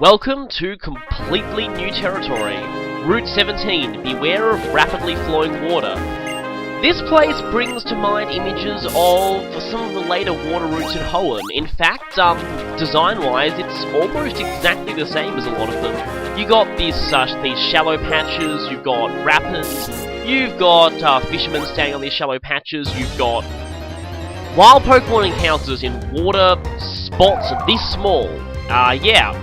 Welcome to completely new territory. Route 17, beware of rapidly flowing water. This place brings to mind images of some of the later water routes in Hoenn. In fact, design-wise, it's almost exactly the same as a lot of them. You got these shallow patches, you've got rapids, you've got fishermen staying on these shallow patches, you've got wild Pokemon encounters in water spots this small. Yeah.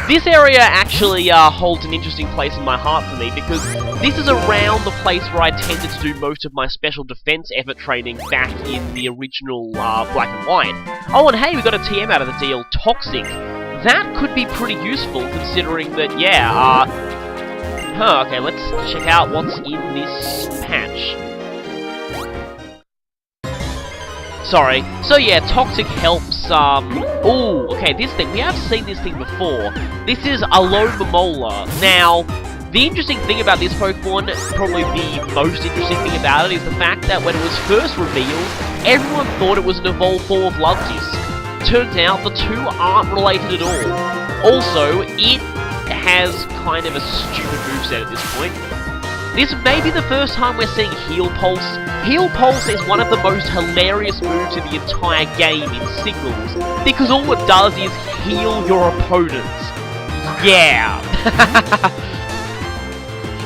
This area actually holds an interesting place in my heart for me, because this is around the place where I tended to do most of my special defense effort training back in the original Black and White. Oh, and hey, we got a TM out of the deal, Toxic. That could be pretty useful, considering that, yeah, okay, let's check out what's in this patch. Sorry. So yeah, Toxic helps, ooh, okay, this thing, we have seen this thing before. This is Alomomola. Now, the interesting thing about this Pokemon, probably the most interesting thing about it, is the fact that when it was first revealed, everyone thought it was an evolved form of Luvdisc. Turns out the two aren't related at all. Also, it has kind of a stupid moveset at this point. This may be the first time we're seeing Heal Pulse. Heal Pulse is one of the most hilarious moves in the entire game in singles, because all it does is heal your opponents. Yeah!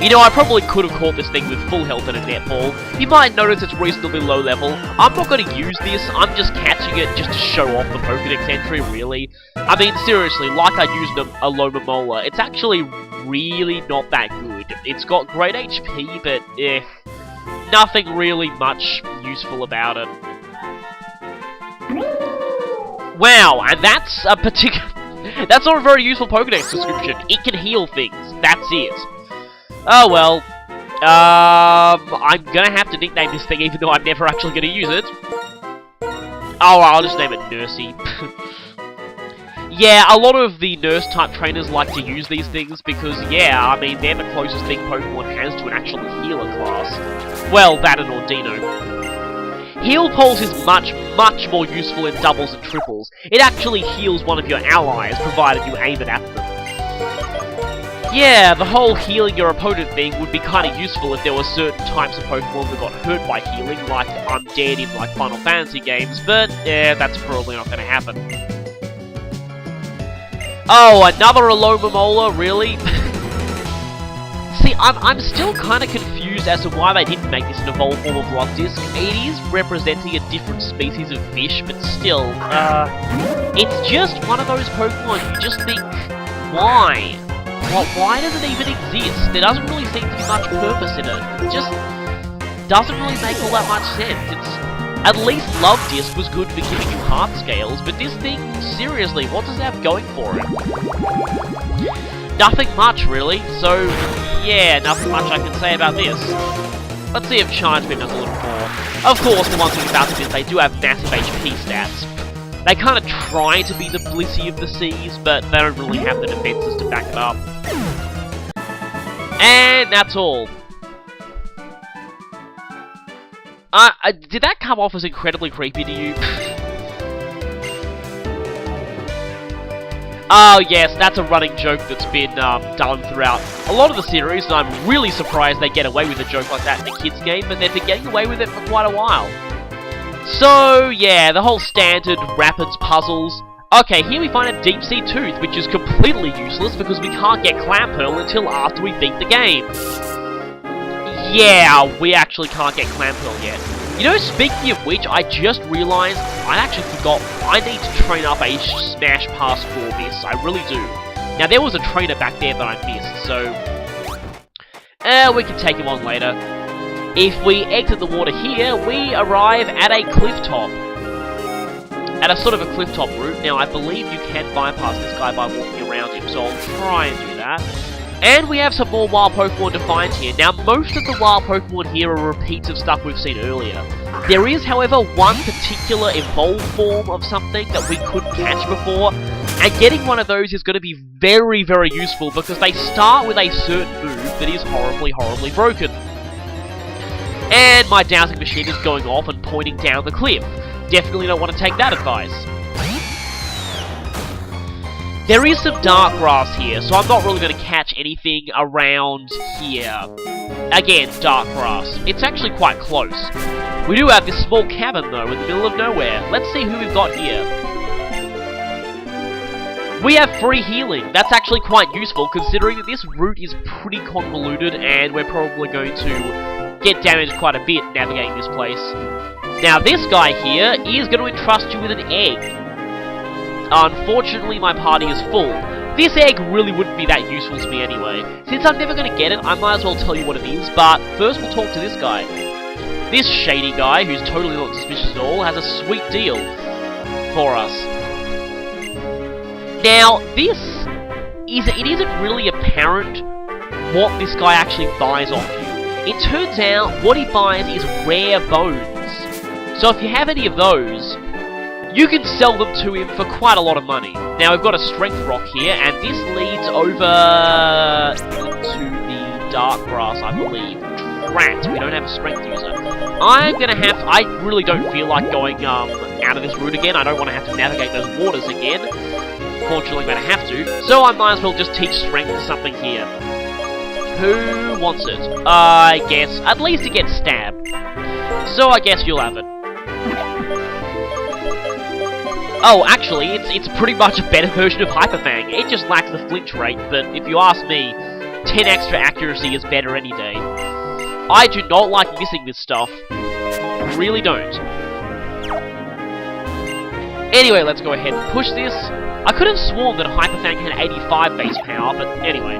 You know, I probably could have caught this thing with full health and a netball. You might notice it's reasonably low level. I'm not going to use this, I'm just catching it just to show off the Pokedex entry, really. I mean, seriously, like I used a Alomomola, it's actually really not that good. It's got great HP, but nothing really much useful about it. Wow, and that's a that's not a very useful Pokedex description. It can heal things, that's it. Oh well, I'm gonna have to nickname this thing even though I'm never actually gonna use it. Oh, I'll just name it Nursey. Yeah, a lot of the nurse-type trainers like to use these things because, yeah, I mean, they're the closest thing Pokemon has to an actual healer class. Well, that and Ordino. Heal Pulse is much, much more useful in doubles and triples. It actually heals one of your allies, provided you aim it at them. Yeah, the whole healing your opponent thing would be kind of useful if there were certain types of Pokemon that got hurt by healing, like Undead in like Final Fantasy games, but yeah, that's probably not going to happen. Oh, another Alomomola, really? See, I'm still kind of confused as to why they didn't make this an evolved form of Luvdisc. It is representing a different species of fish, but still, it's just one of those Pokemon you just think, why? Why does it even exist? There doesn't really seem to be much purpose in it. It just doesn't really make all that much sense. At least Luvdisc was good for giving you heart scales, but this thing, seriously, what does it have going for it? Nothing much, really, so yeah, nothing much I can say about this. Let's see if Charge Beam does a little more. Of course, the one thing about them is they do have massive HP stats. They kind of try to be the Blissey of the seas, but they don't really have the defenses to back it up. And that's all. Did that come off as incredibly creepy to you? Oh yes, that's a running joke that's been done throughout a lot of the series, and I'm really surprised they get away with a joke like that in a kid's game, but they've been getting away with it for quite a while. So yeah, the whole standard Rapids puzzles. Okay, here we find a Deep Sea Tooth, which is completely useless because we can't get Clamperl until after we beat the game. Yeah, we actually can't get Clamperl yet. You know, speaking of which, I just realized I actually forgot I need to train up a Smash Pass for this. I really do. Now, there was a trainer back there that I missed, so we can take him on later. If we exit the water here, we arrive at a cliff top. At a sort of a cliff top route. Now, I believe you can bypass this guy by walking around him, so I'll try and do that. And we have some more wild Pokemon to find here. Now, most of the wild Pokemon here are repeats of stuff we've seen earlier. There is, however, one particular evolved form of something that we couldn't catch before, and getting one of those is going to be very, very useful because they start with a certain move that is horribly, horribly broken. And my dowsing machine is going off and pointing down the cliff. Definitely don't want to take that advice. There is some dark grass here, so I'm not really going to catch anything around here. Again, dark grass. It's actually quite close. We do have this small cabin, though, in the middle of nowhere. Let's see who we've got here. We have free healing. That's actually quite useful, considering that this route is pretty convoluted, and we're probably going to get damaged quite a bit navigating this place. Now, this guy here is going to entrust you with an egg. Unfortunately, my party is full. This egg really wouldn't be that useful to me anyway. Since I'm never going to get it, I might as well tell you what it is, but first we'll talk to this guy. This shady guy, who's totally not suspicious at all, has a sweet deal for us. Now, it isn't really apparent what this guy actually buys off you. It turns out what he buys is rare bones. So if you have any of those, you can sell them to him for quite a lot of money. Now, we've got a strength rock here, and this leads over to the dark grass, I believe. Drat, we don't have a strength user. I really don't feel like going out of this route again. I don't want to have to navigate those waters again. Fortunately, I'm going to have to. So I might as well just teach strength to something here. Who wants it? I guess. At least it gets stabbed. So I guess you'll have it. Oh, actually, it's pretty much a better version of Hyperfang. It just lacks the flinch rate, but if you ask me, 10 extra accuracy is better any day. I do not like missing this stuff. Really don't. Anyway, let's go ahead and push this. I could have sworn that Hyperfang had 85 base power, but anyway.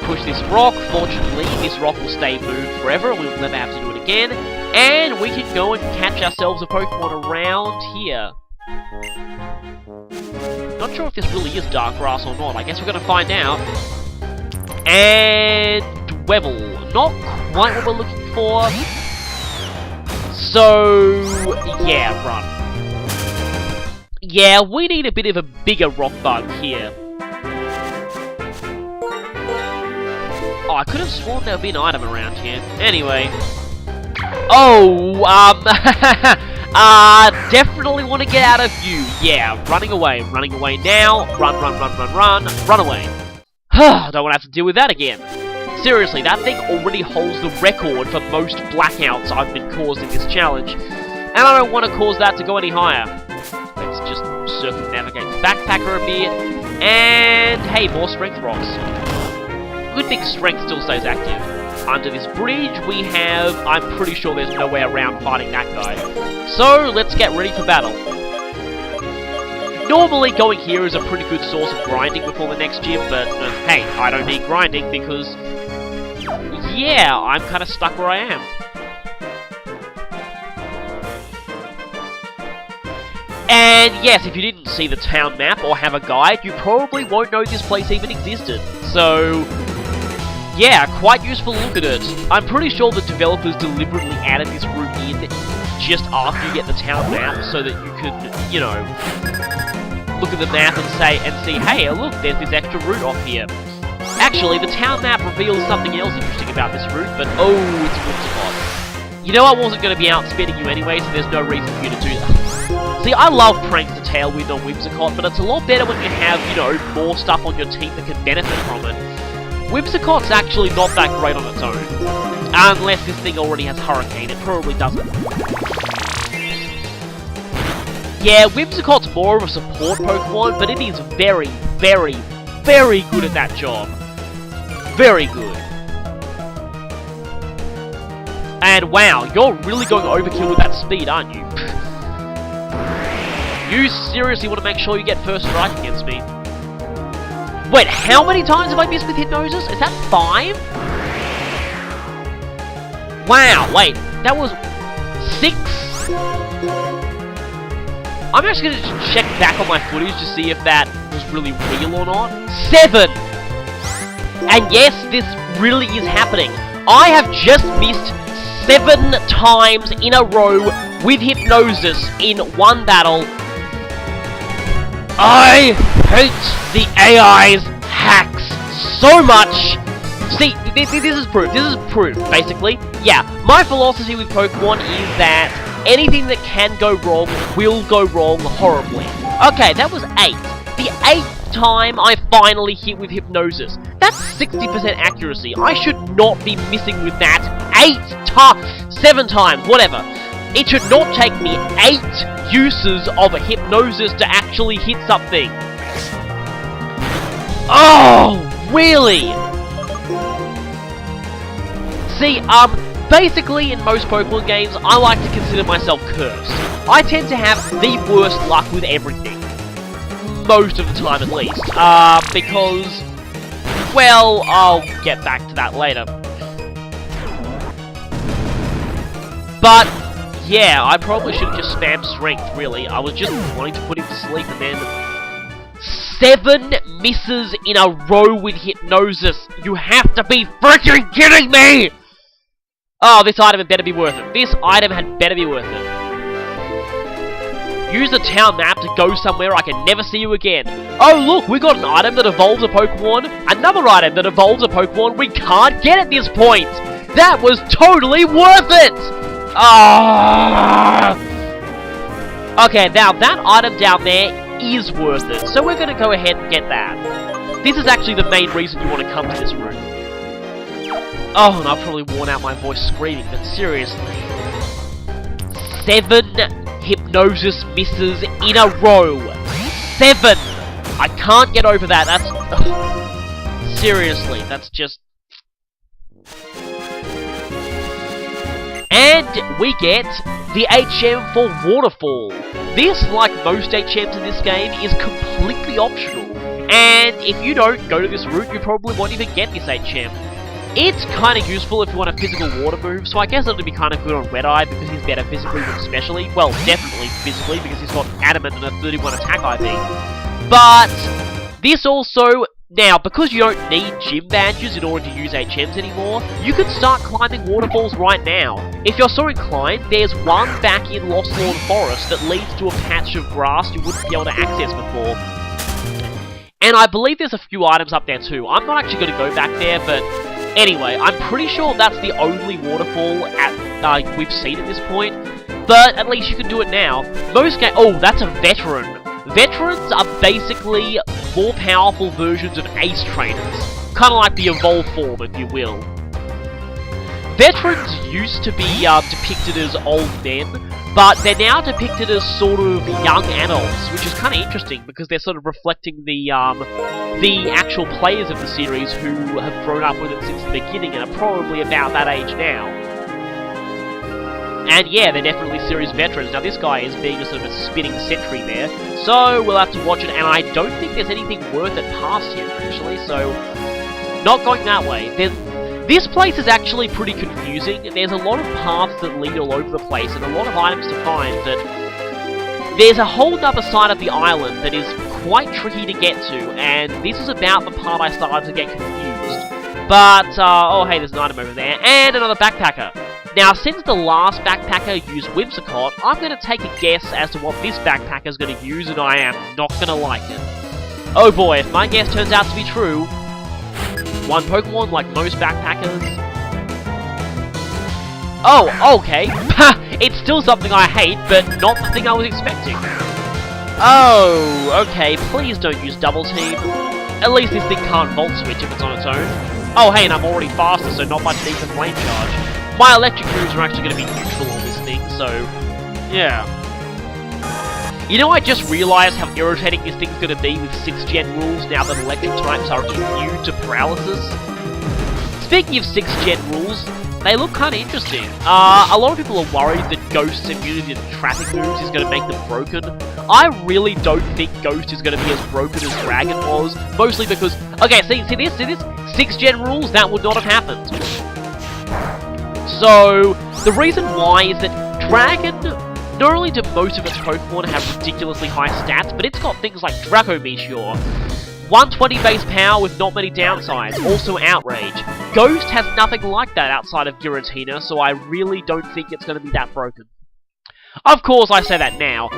Push this rock. Fortunately, this rock will stay moved forever, and we'll never have to do it again. And we can go and catch ourselves a Pokemon around here. Not sure if this really is dark grass or not. I guess we're going to find out. And Dwebble. Not quite what we're looking for. So, yeah, run. Yeah, we need a bit of a bigger rock bug here. Oh, I could have sworn there would be an item around here. Anyway. Oh, definitely want to get out of view. Yeah, running away now. Run away. Don't want to have to deal with that again. Seriously, that thing already holds the record for most blackouts I've been caused in this challenge, and I don't want to cause that to go any higher. Let's just circumnavigate the backpacker a bit, and hey, more strength rocks. Good thing strength still stays active. Under this bridge, we have... I'm pretty sure there's no way around fighting that guy. So, let's get ready for battle. Normally, going here is a pretty good source of grinding before the next gym, but hey, I don't need grinding because... yeah, I'm kind of stuck where I am. And yes, if you didn't see the town map or have a guide, you probably won't know this place even existed. So... yeah, quite useful to look at it. I'm pretty sure the developers deliberately added this route in just after you get the town map so that you could, you know, look at the map and see, hey, look, there's this extra route off here. Actually, the town map reveals something else interesting about this route, but oh, it's Whimsicott. You know I wasn't going to be outspinning you anyway, so there's no reason for you to do that. See, I love pranks to Tailwind on Whimsicott, but it's a lot better when you have, you know, more stuff on your team that can benefit from it. Whimsicott's actually not that great on its own. Unless this thing already has Hurricane, it probably doesn't. Yeah, Whimsicott's more of a support Pokemon, but it is very, very, very good at that job. Very good. And wow, you're really going overkill with that speed, aren't you? You seriously want to make sure you get first strike against me. Wait, how many times have I missed with Hypnosis? Is that 5? Wow, wait, that was 6? I'm actually going to check back on my footage to see if that was really real or not. 7! And yes, this really is happening. I have just missed 7 times in a row with Hypnosis in one battle. I hate the AI's hacks so much. See, this is proof. This is proof, basically. Yeah, my philosophy with Pokemon is that anything that can go wrong will go wrong horribly. Okay, that was 8. the 8th time I finally hit with Hypnosis. That's 60% accuracy. I should not be missing with that 7 times, whatever. It should not take me 8 uses of a Hypnosis to actually hit something. Oh, really? See, basically in most Pokemon games, I like to consider myself cursed. I tend to have the worst luck with everything. Most of the time, at least. Because, well, I'll get back to that later. But, yeah, I probably should have just spammed Strength, really. I was just wanting to put him to sleep, and then 7 misses in a row with Hypnosis. You have to be freaking kidding me! Oh, this item had better be worth it. This item had better be worth it. Use the town map to go somewhere I can never see you again. Oh look, we got an item that evolves a Pokemon. Another item that evolves a Pokemon we can't get at this point. That was totally worth it! Ah! Okay, now that item down there is worth it. So we're going to go ahead and get that. This is actually the main reason you want to come to this room. Oh, and I've probably worn out my voice screaming, but seriously. 7 Hypnosis misses in a row. 7! I can't get over that. That's... Ugh. Seriously, that's just... And we get the HM for Waterfall. This, like most HMs in this game, is completely optional. And if you don't go to this route, you probably won't even get this HM. It's kind of useful if you want a physical water move, so I guess it'll be kind of good on Red Eye because he's better physically than specially. Well, definitely physically because he's got Adamant and a 31 attack IV. But this also, now, because you don't need gym badges in order to use HMs anymore, you can start climbing waterfalls right now. If you're so inclined, there's one back in Lost Lawn Forest that leads to a patch of grass you wouldn't be able to access before. And I believe there's a few items up there too. I'm not actually going to go back there, but... Anyway, I'm pretty sure that's the only waterfall we've seen at this point, but at least you can do it now. Most oh, that's a veteran. Veterans are basically more powerful versions of Ace Trainers. Kind of like the evolved form, if you will. Veterans used to be depicted as old men, but they're now depicted as sort of young adults, which is kind of interesting because they're sort of reflecting the actual players of the series who have grown up with it since the beginning and are probably about that age now. And yeah, they're definitely series veterans. Now this guy is being a sort of a spinning sentry there, so we'll have to watch it, and I don't think there's anything worth it past him, actually, so not going that way. This place is actually pretty confusing. There's a lot of paths that lead all over the place and a lot of items to find, but there's a whole other side of the island that is quite tricky to get to, and this is about the part I started to get confused. But, oh hey, there's an item over there, and another backpacker. Now, since the last backpacker used Whimsicott, I'm going to take a guess as to what this backpacker is going to use, and I am not going to like it. Oh boy, if my guess turns out to be true, one Pokemon like most backpackers. Oh, okay. It's still something I hate, but not the thing I was expecting. Oh, okay. Please don't use Double Team. At least this thing can't Volt Switch if it's on its own. Oh, hey, and I'm already faster, so not much need for Flame Charge. My electric moves are actually going to be neutral on this thing, so... yeah. You know, I just realised how irritating this thing's going to be with 6th Gen rules now that electric types are immune to paralysis. Speaking of 6th Gen rules, they look kind of interesting. A lot of people are worried that Ghost's immunity to traffic moves is going to make them broken. I really don't think Ghost is going to be as broken as Dragon was, mostly because... okay, see this? 6th Gen rules, that would not have happened. So, the reason why is that Dragon... not only do most of its Pokemon have ridiculously high stats, but it's got things like Draco Meteor, 120 base power with not many downsides, also Outrage. Ghost has nothing like that outside of Giratina, so I really don't think it's going to be that broken. Of course, I say that now.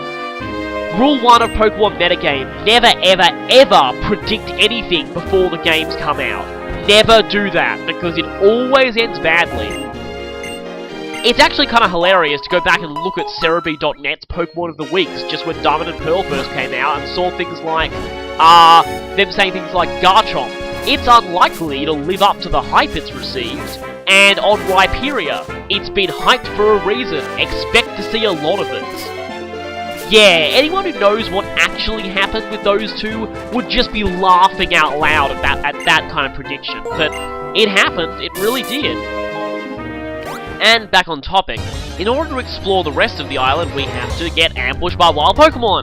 Rule 1 of Pokemon metagame, never ever ever predict anything before the games come out. Never do that, because it always ends badly. It's actually kind of hilarious to go back and look at Cerebi.net's Pokemon of the Weeks just when Diamond and Pearl first came out and saw things like are them saying things like Garchomp. It's unlikely to live up to the hype it's received. And on Rhyperior, it's been hyped for a reason. Expect to see a lot of it. Yeah, anyone who knows what actually happened with those two would just be laughing out loud at that kind of prediction. But it happened, it really did. And back on topic, in order to explore the rest of the island, we have to get ambushed by wild Pokemon.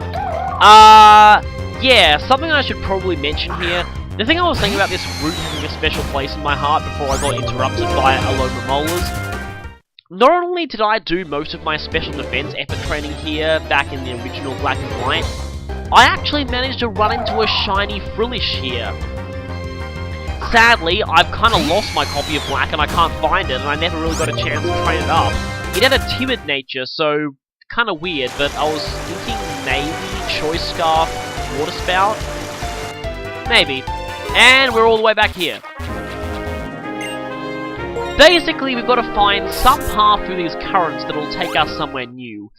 Yeah, something I should probably mention here. The thing I was saying about this route having a special place in my heart before I got interrupted by Alola Molars. Not only did I do most of my special defense effort training here back in the original Black and White, I actually managed to run into a shiny Frillish here. Sadly, I've kind of lost my copy of Black and I can't find it, and I never really got a chance to train it up. It had a timid nature, so kind of weird, but I was thinking maybe Choice Scarf, Water Spout? Maybe. And we're all the way back here. Basically, we've got to find some path through these currents that'll take us somewhere new.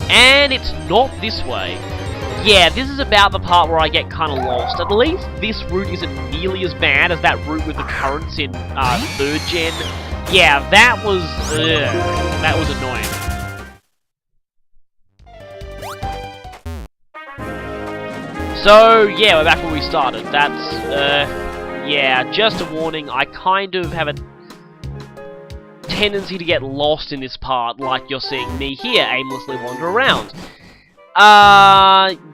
And it's not this way. Yeah, this is about the part where I get kind of lost. At least this route isn't nearly as bad as that route with the currents in 3rd Gen. Yeah, that was annoying. So, yeah, we're back where we started. That's, yeah, just a warning, I kind of have a tendency to get lost in this part, like you're seeing me here aimlessly wander around.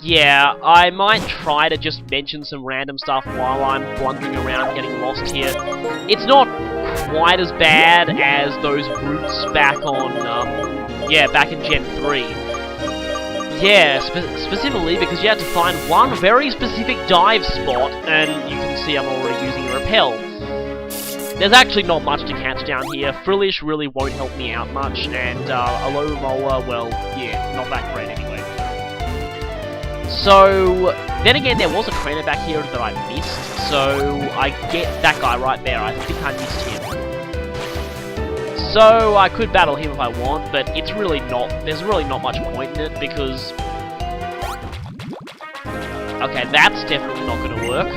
Yeah, I might try to just mention some random stuff while I'm blundering around getting lost here. It's not quite as bad as those routes back on, yeah, back in Gen 3. Yeah, specifically because you had to find one very specific dive spot, and you can see I'm already using a repel. There's actually not much to catch down here. Frillish really won't help me out much, and Alola Molar, well, yeah, not that great anyway. So, then again, there was a trainer back here that I missed, so I get that guy right there. I think I missed him. So, I could battle him if I want, but it's really not, there's really not much point in it, because... Okay, that's definitely not going to work.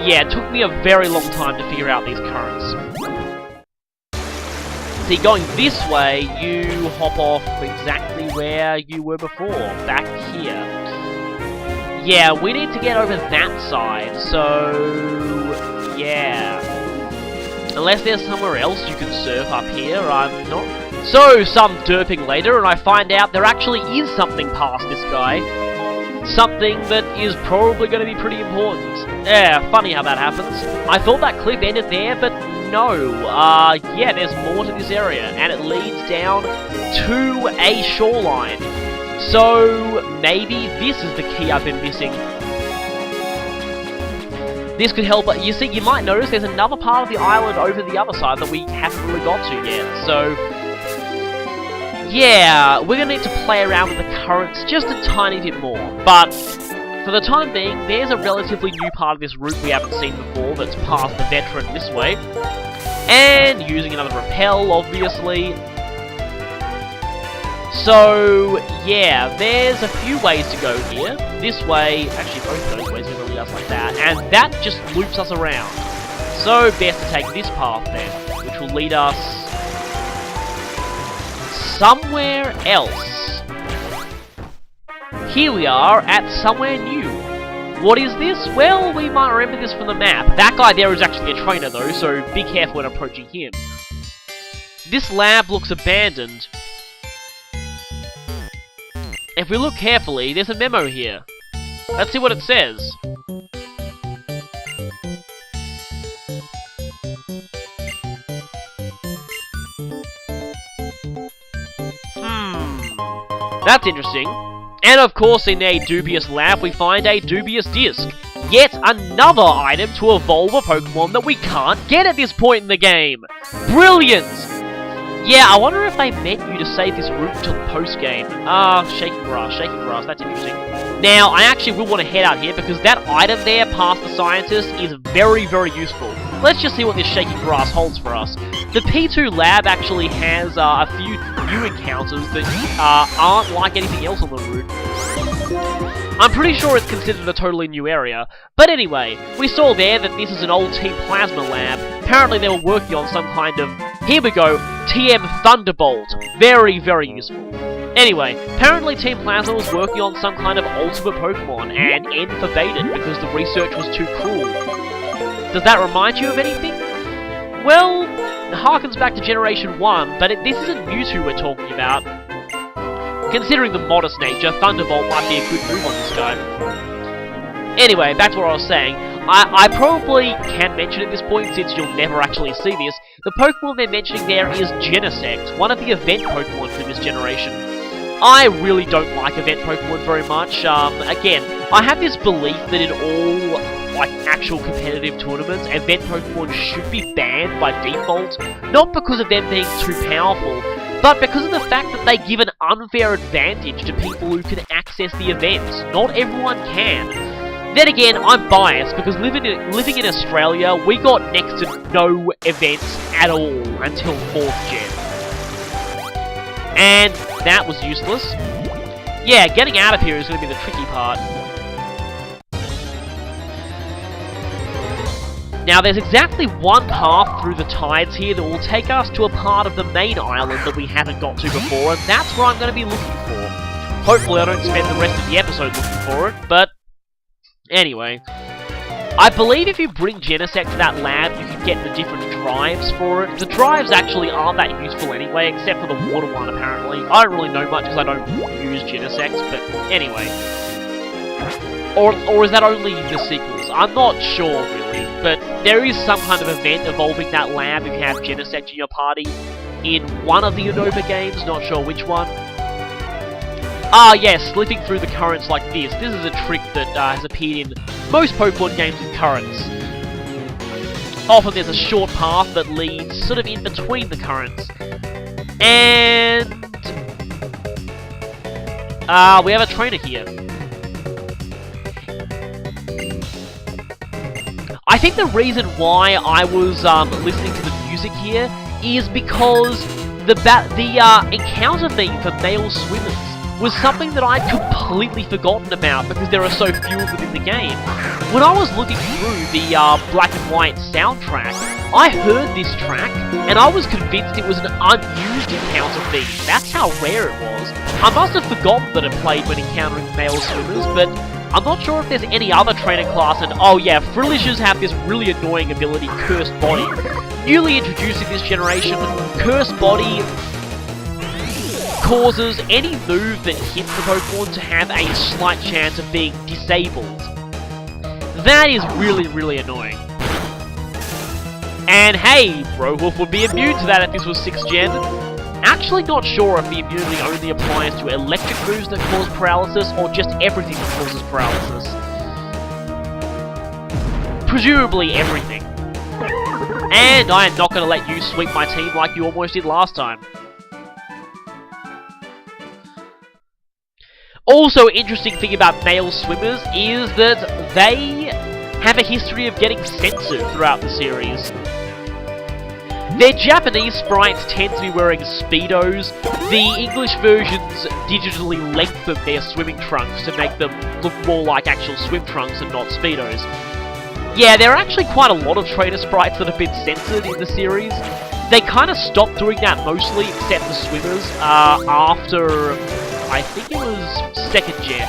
Yeah, it took me a very long time to figure out these currents. See, going this way, you hop off exactly where you were before, back here. Yeah, we need to get over that side, so... yeah... Unless there's somewhere else you can surf up here, I'm not... So, some derping later, and I find out there actually is something past this guy. Something that is probably going to be pretty important. Yeah, funny how that happens. I thought that cliff ended there, but no. Yeah, there's more to this area, and it leads down to a shoreline. So, maybe this is the key I've been missing. This could help, but you see, you might notice there's another part of the island over the other side that we haven't really got to yet, so... yeah, we're gonna need to play around with the currents just a tiny bit more, but for the time being, there's a relatively new part of this route we haven't seen before that's past the veteran this way, and using another repel, obviously. So, yeah, there's a few ways to go here. This way, actually both those ways are going to lead us like that, and that just loops us around. So, best to take this path then, which will lead us somewhere else. Here we are at somewhere new. What is this? Well, we might remember this from the map. That guy there is actually a trainer though, so be careful when approaching him. This lab looks abandoned. If we look carefully, there's a memo here. Let's see what it says. That's interesting. And of course, in a dubious lab, we find a dubious disc. Yet another item to evolve a Pokemon that we can't get at this point in the game. Brilliant! Yeah, I wonder if they meant you to save this route until post-game. Shaking grass, that's interesting. Now, I actually will want to head out here because that item there past the scientist is very, very useful. Let's just see what this shaking grass holds for us. The P2 lab actually has a few new encounters that aren't like anything else on the route. I'm pretty sure it's considered a totally new area. But anyway, we saw there that this is an old Team Plasma lab. Apparently they were working on some kind of, here we go, TM Thunderbolt. Very, very useful. Anyway, apparently Team Plasma was working on some kind of ultimate Pokemon, and N forbade it because the research was too cruel. Does that remind you of anything? Well, it harkens back to Generation 1, but this isn't Mewtwo we're talking about. Considering the modest nature, Thunderbolt might be a good move on this guy. Anyway, back to what I was saying. I probably can mention at this point, since you'll never actually see this, the Pokemon they're mentioning there is Genesect, one of the event Pokemon for this generation. I really don't like event Pokemon very much. Again, I have this belief that in all, like, actual competitive tournaments, event Pokemon should be banned by default, not because of them being too powerful, but because of the fact that they give an unfair advantage to people who can access the events. Not everyone can. Then again, I'm biased, because living in Australia, we got next to no events at all until 4th Gen. And that was useless. Yeah, getting out of here is going to be the tricky part. Now, there's exactly one path through the tides here that will take us to a part of the main island that we haven't got to before, and that's where I'm going to be looking for. Hopefully I don't spend the rest of the episode looking for it, but anyway. I believe if you bring Genesect to that lab, you can get the different drives for it. The drives actually aren't that useful anyway, except for the water one, apparently. I don't really know much because I don't use Genesect, but anyway. Or is that only the sequels? I'm not sure, really, but there is some kind of event involving that lab if you have Genesect in your party in one of the Unova games, not sure which one. Ah, yes, slipping through the currents like this. This is a trick that has appeared in most Pokemon games with currents. Often there's a short path that leads sort of in between the currents. And we have a trainer here. I think the reason why I was listening to the music here is because the encounter theme for male swimmers was something that I'd completely forgotten about because there are so few of them in the game. When I was looking through the black and white soundtrack, I heard this track, and I was convinced it was an unused encounter theme. That's how rare it was. I must have forgotten that it played when encountering male swimmers, but I'm not sure if there's any other trainer class, and oh yeah, Frilishers have this really annoying ability, Cursed Body. Newly introduced in this generation, Cursed Body causes any move that hits the Pokemon to have a slight chance of being disabled. That is really, really annoying. And hey, Browolf would be immune to that if this was 6th Gen. Actually not sure if the immunity only applies to electric moves that cause paralysis, or just everything that causes paralysis. Presumably everything. And I am not going to let you sweep my team like you almost did last time. Also, interesting thing about male swimmers is that they have a history of getting censored throughout the series. Their Japanese sprites tend to be wearing Speedos. The English versions digitally lengthen their swimming trunks to make them look more like actual swim trunks and not Speedos. Yeah, there are actually quite a lot of trainer sprites that have been censored in the series. They kind of stopped doing that mostly, except for swimmers, after I think it was 2nd Gen.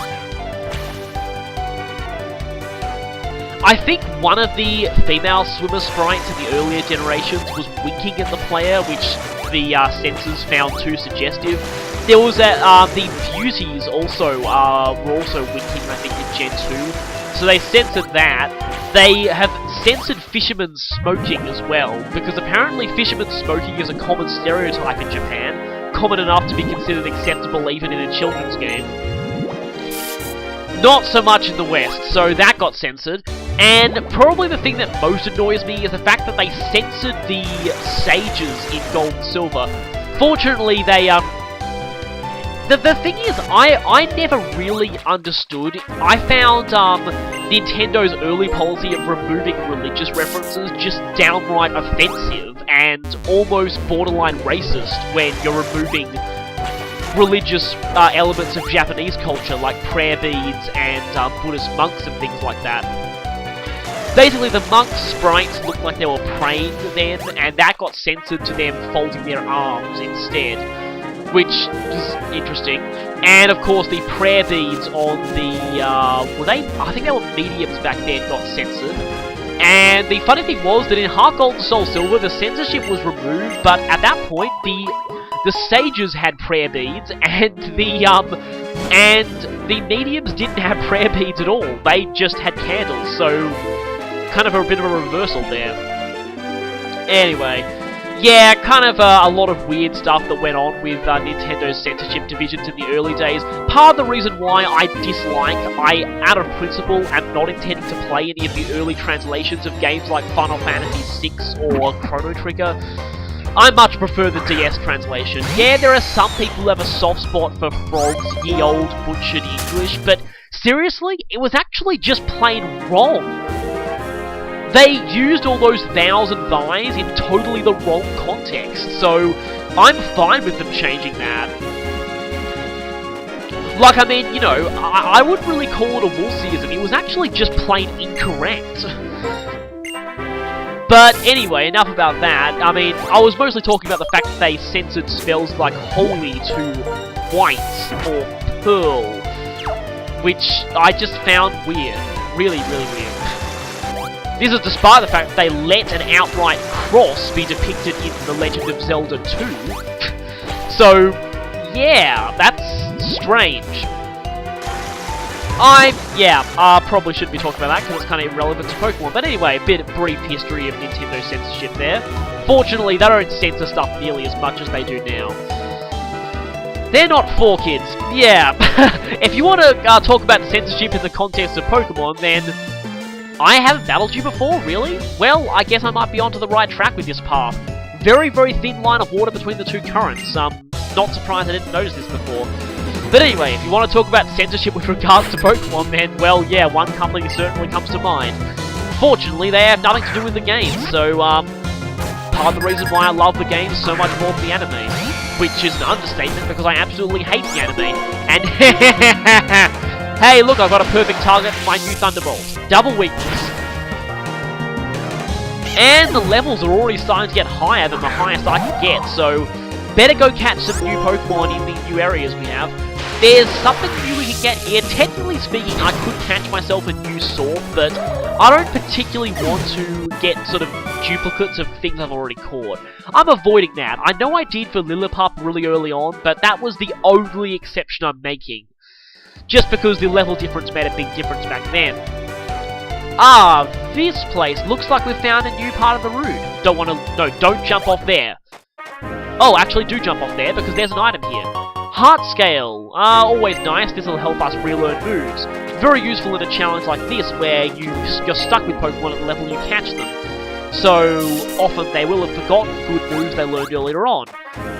I think one of the female swimmer sprites in the earlier generations was winking at the player, which the censors found too suggestive. There was the beauties also were also winking, I think, in Gen 2, so they censored that. They have censored fishermen smoking as well, because apparently fishermen smoking is a common stereotype in Japan, common enough to be considered acceptable even in a children's game. Not so much in the West, so that got censored. And probably the thing that most annoys me is the fact that they censored the sages in Gold and Silver. Fortunately, they, The thing is, I never really understood. I found, Nintendo's early policy of removing religious references just downright offensive and almost borderline racist when you're removing religious elements of Japanese culture, like prayer beads and Buddhist monks and things like that. Basically, the monk sprites looked like they were praying then, and that got censored to them folding their arms instead, which is interesting. And of course, the prayer beads on the, I think they were mediums back then, got censored. And the funny thing was that in Heart Gold and Soul Silver, the censorship was removed, but at that point, the sages had prayer beads, and the mediums didn't have prayer beads at all. They just had candles, so kind of a bit of a reversal there. Anyway, yeah, kind of a lot of weird stuff that went on with Nintendo's censorship divisions in the early days. Part of the reason why I out of principle, am not intending to play any of the early translations of games like Final Fantasy VI or Chrono Trigger. I much prefer the DS translation. Yeah, there are some people who have a soft spot for Frog's ye old butchered English, but seriously, it was actually just plain wrong. They used all those thous and thys in totally the wrong context, so I'm fine with them changing that. Like, I mean, you know, I wouldn't really call it a Woolseyism, it was actually just plain incorrect. But anyway, enough about that. I mean, I was mostly talking about the fact that they censored spells like holy to white or pearl, which I just found weird. Really, really weird. This is despite the fact that they let an outright cross be depicted in The Legend of Zelda 2. So, yeah, that's strange. I probably shouldn't be talking about that because it's kind of irrelevant to Pokemon. But anyway, a bit of brief history of Nintendo censorship there. Fortunately, they don't censor stuff nearly as much as they do now. They're not for kids. Yeah, if you want to talk about censorship in the context of Pokemon, then I haven't battled you before, really? Well, I guess I might be onto the right track with this path. Very, very thin line of water between the two currents. Not surprised I didn't notice this before. But anyway, if you want to talk about censorship with regards to Pokemon, then, well, yeah, one company certainly comes to mind. Fortunately, they have nothing to do with the game, so, part of the reason why I love the game so much more than the anime. Which is an understatement, because I absolutely hate the anime. And hey, look, I've got a perfect target for my new Thunderbolt. Double weakness. And the levels are already starting to get higher than the highest I can get, so better go catch some new Pokemon in the new areas we have. There's something new we can get here. Technically speaking, I could catch myself a new Sword, but I don't particularly want to get sort of duplicates of things I've already caught. I'm avoiding that. I know I did for Lillipup really early on, but that was the only exception I'm making. Just because the level difference made a big difference back then. Ah, this place looks like we've found a new part of the route. Don't jump off there. Oh, actually do jump off there, because there's an item here. Heart Scale. Always nice, this will help us relearn moves. Very useful in a challenge like this, where you're stuck with Pokemon at the level you catch them. So, often they will have forgotten good moves they learned earlier on.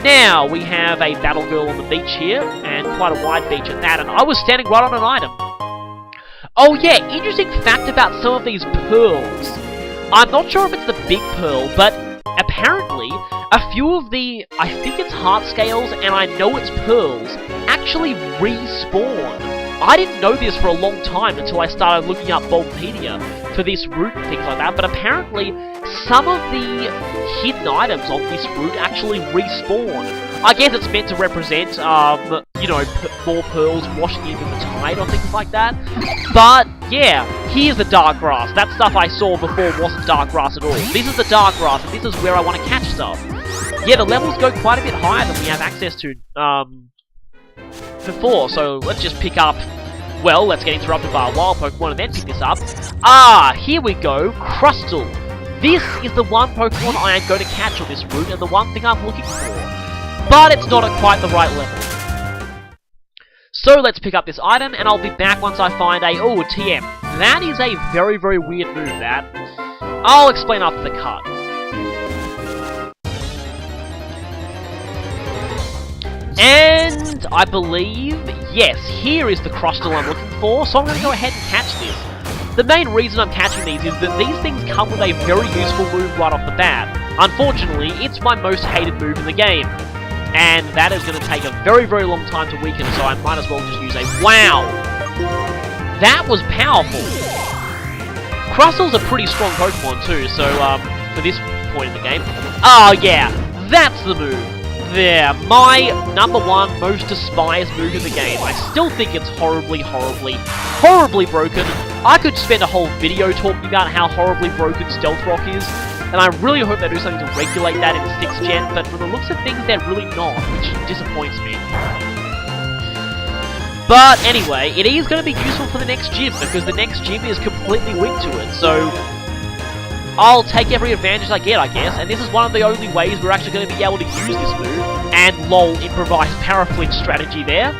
Now, we have a Battle Girl on the beach here, and quite a wide beach at that, and I was standing right on an item. Oh yeah, interesting fact about some of these pearls. I'm not sure if it's the big pearl, but apparently, a few of the, I think it's heart scales, and I know it's pearls, actually respawn. I didn't know this for a long time until I started looking up Bulbapedia for this route and things like that, but apparently some of the hidden items on this route actually respawn. I guess it's meant to represent, you know, more pearls washing into the tide or things like that. But, yeah, here's the dark grass. That stuff I saw before wasn't dark grass at all. This is the dark grass, and this is where I want to catch stuff. Yeah, the levels go quite a bit higher than we have access to, before, so let's just pick up, well, let's get interrupted by a wild Pokemon and then pick this up. Ah, here we go, Crustle. This is the one Pokemon I am going to catch on this route, and the one thing I'm looking for. But it's not at quite the right level. So let's pick up this item, and I'll be back once I find a, a TM. That is a very, very weird move, that. I'll explain after the cut. And I believe, yes, here is the Crustle I'm looking for, so I'm going to go ahead and catch this. The main reason I'm catching these is that these things come with a very useful move right off the bat. Unfortunately, it's my most hated move in the game. and that is going to take a very, very long time to weaken, so I might as well just use a... Wow! That was powerful! Crustle's a pretty strong Pokemon too, so for this point in the game... Oh yeah! That's the move! There, my #1 most despised move in the game. I still think it's horribly, horribly, horribly broken. I could spend a whole video talking about how horribly broken Stealth Rock is, and I really hope they do something to regulate that in 6th gen, but from the looks of things, they're really not, which disappoints me. But anyway, it is going to be useful for the next gym, because the next gym is completely weak to it, so I'll take every advantage I get, I guess, and this is one of the only ways we're actually going to be able to use this move, and lol, improvised Paraflinch strategy there.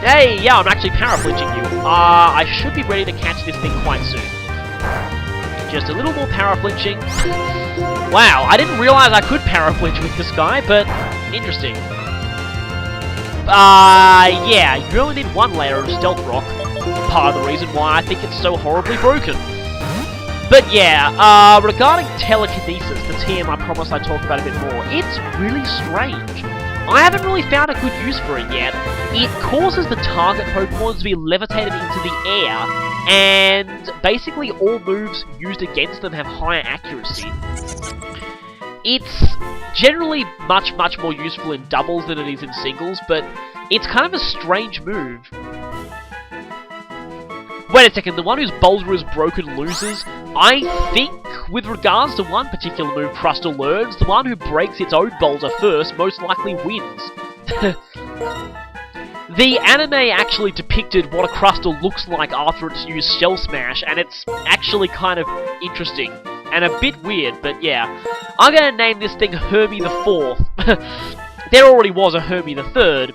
Hey, yeah, I'm actually Paraflinching you. I should be ready to catch this thing quite soon. Just a little more Paraflinching. Wow, I didn't realize I could Paraflinch with this guy, but interesting. Yeah, you only need one layer of Stealth Rock. Part of the reason why I think it's so horribly broken. But yeah, regarding telekinesis, the TM I promised I'd talk about a bit more, it's really strange. I haven't really found a good use for it yet. It causes the target Pokemon to be levitated into the air, and basically all moves used against them have higher accuracy. It's generally much, much more useful in doubles than it is in singles, but it's kind of a strange move. Wait a second, the one whose Boulder is broken loses? I think, with regards to one particular move Crustle learns, the one who breaks its own Boulder first most likely wins. The anime actually depicted what a Crustle looks like after it's used Shell Smash, and it's actually kind of interesting. And a bit weird, but yeah. I'm gonna name this thing Hermie the 4th. There already was a Hermie the 3rd.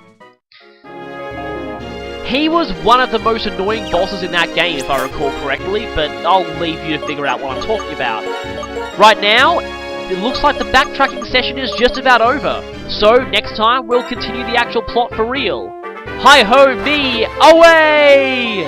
He was one of the most annoying bosses in that game, if I recall correctly, but I'll leave you to figure out what I'm talking about. Right now, it looks like the backtracking session is just about over, so next time we'll continue the actual plot for real. Hi-ho me away!